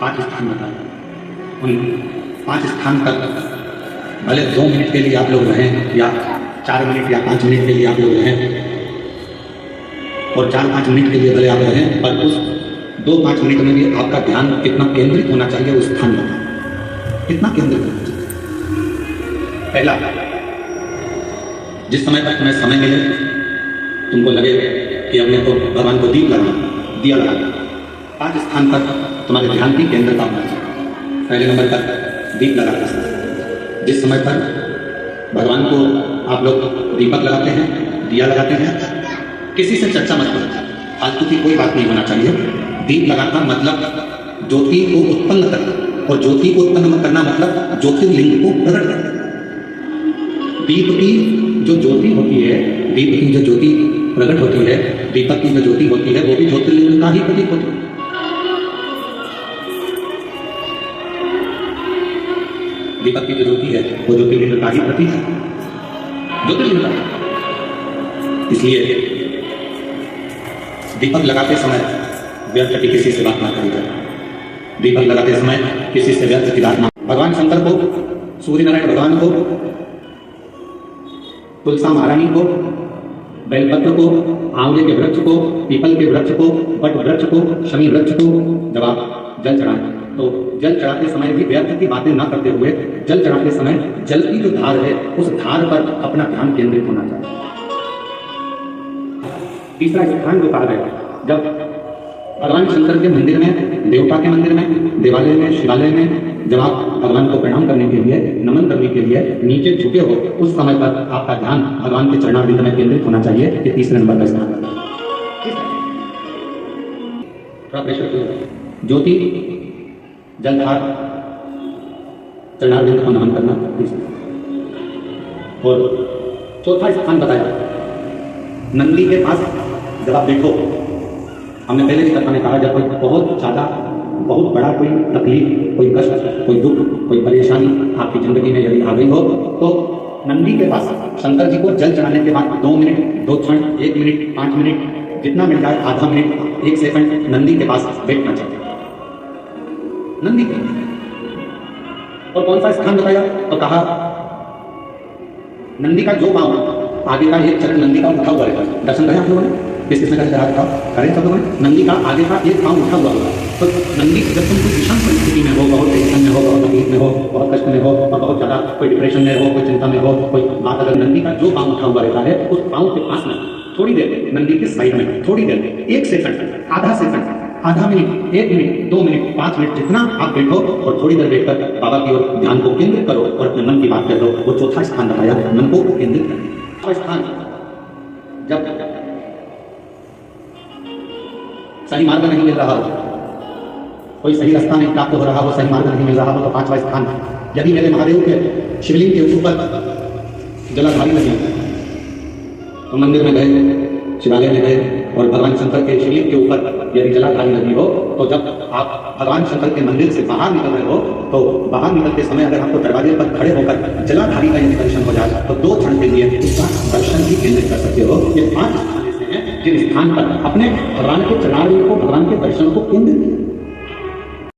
5 स्थान बताए। उन 5 स्थान तक भले 2 मिनट के लिए आप लोग रहें या 4 मिनट या 5 मिनट के लिए आप लोग रहें, और 4-5 मिनट के लिए भले आप रहें, पर उस 2-5 मिनट में भी आपका ध्यान कितना केंद्रित होना चाहिए उस स्थान पर, कितना केंद्रित होना चाहिए। पहला, जिस समय तक तुम्हें समय मिले, तुमको लगे कि हमने तो भगवान को दिया लगा 5 स्थान पर तुम्हारे ध्यान की केंद्रता होना चाहिए। पहले नंबर पर दीप लगाते समय, जिस समय पर भगवान को आप लोग दीपक लगाते हैं, दिया लगाते हैं, किसी से चर्चा मत करो, फालतू की कोई बात नहीं होना चाहिए। दीप लगाना मतलब ज्योति को उत्पन्न करना, और ज्योति को उत्पन्न करना मतलब ज्योतिर्लिंग को प्रकट करना। दीप की जो ज्योति होती है, दीप की जो ज्योति प्रकट होती है, दीपक की जो ज्योति होती है, वो भी ज्योतिर्लिंग का ही प्रतीक होती है। दीपक की जो ज्योति है वो ज्योतिर्लिंग का ही प्रतीक है, ज्योतिर्लिंग का। इसलिए दीपक लगाते समय व्यर्थ की किसी से बात ना करी जाए। दीपक लगाते समय किसी से व्यर्थ की बात ना। भगवान शंकर को, सूर्य नारायण भगवान को, तुलसा महारानी को, बेलपत्र को, आंवले के वृक्ष को, पीपल के वृक्ष को, वट वृक्ष को, शमी वृक्ष को जब आप जल चढ़ाएं, तो जल चढ़ाते समय भी व्यर्थ की बातें ना करते हुए, जल चढ़ाते समय जल की जो धार है उस धार पर अपना ध्यान केंद्रित होना चाहिए। तीसरा स्थान जो कहा गया, जब भगवान शंकर के मंदिर में, देवता के मंदिर में, देवालय में, शिवालय में जब आप भगवान को प्रणाम करने के लिए, नमन करने के लिए नीचे झुके हो, उस समय पर आपका ध्यान भगवान के चरणारविंद में केंद्रित होना चाहिए। ये तीसरे नंबर का स्थान है। थोड़ा प्रेशर, ज्योति, जलधार, चरणारविंद को नमन करना। और चौथा स्थान बताया, नंदी के पास जब आप देखो, हमने पहले की कथा में कहा, जब कोई बहुत ज़्यादा, बहुत बड़ा कोई तकलीफ, कोई कष्ट, कोई दुख, कोई परेशानी आपकी जिंदगी में यदि आ गई हो, तो नंदी के पास शंकर जी को जल चढ़ाने के बाद 2 मिनट, 2 क्षण, 1 मिनट, 5 मिनट, जितना मिल जाए, आधा मिनट, 1 सेकंड नंदी के पास बैठना चाहिए। नंदी के, और कौन सा स्थान बताया, तो कहा नंदी का जो पाँव, आगे का एक चरण नंदी का उठा हुआ रहता है। दर्शन करें आप लोगों ने, किसने करें सब लोगों ने, नंदी का आगे का एक पाँव उठा हुआ होगा। तो नंदी जब तुम कोई विषम परिस्थिति में हो, बहुत टेंशन में हो, बहुत तकलीफ में हो, बहुत कष्ट में हो, और बहुत ज़्यादा कोई डिप्रेशन में हो, कोई चिंता में हो, कोई बात, अगर नंदी का जो पाँव उठा हुआ रहता है, उस पाँव के पास में थोड़ी देर, नंदी के साइड में थोड़ी देर, 1 सेकंड, आधा सेकंड, आधा मिनट, 1 मिनट, 2 मिनट, 5 मिनट, जितना आप बैठो, और थोड़ी देर बैठकर बाबा की ओर ध्यान को केंद्रित करो और अपने मन की बात कर लो। वो चौथा स्थान बताया, मन को केंद्रित करना। स्थान, जब सही मार्ग नहीं मिल रहा हो, कोई सही रास्ता नहीं प्राप्त हो रहा हो, सही मार्ग नहीं मिल रहा हो, तो 5वां स्थान, यदि मेरे महादेव के शिवलिंग के ऊपर जलाधारी नहीं, तो मंदिर में गए, शिवालय में गए, और भगवान शंकर के शिवलिंग के ऊपर यदि जलाधारी नदी हो, तो जब आप भगवान शंकर के मंदिर से बाहर निकल रहे हो, तो बाहर निकलते समय अगर आपको दरवाजे पर खड़े होकर जलाधारी का यदि दर्शन हो जाए, तो 2 क्षण के लिए उसका दर्शन भी केंद्रित कर सकते हो। ये 5 स्थान ऐसे हैं जिन स्थान पर अपने भगवान के चरणारविंद को, भगवान के दर्शन को केंद्रित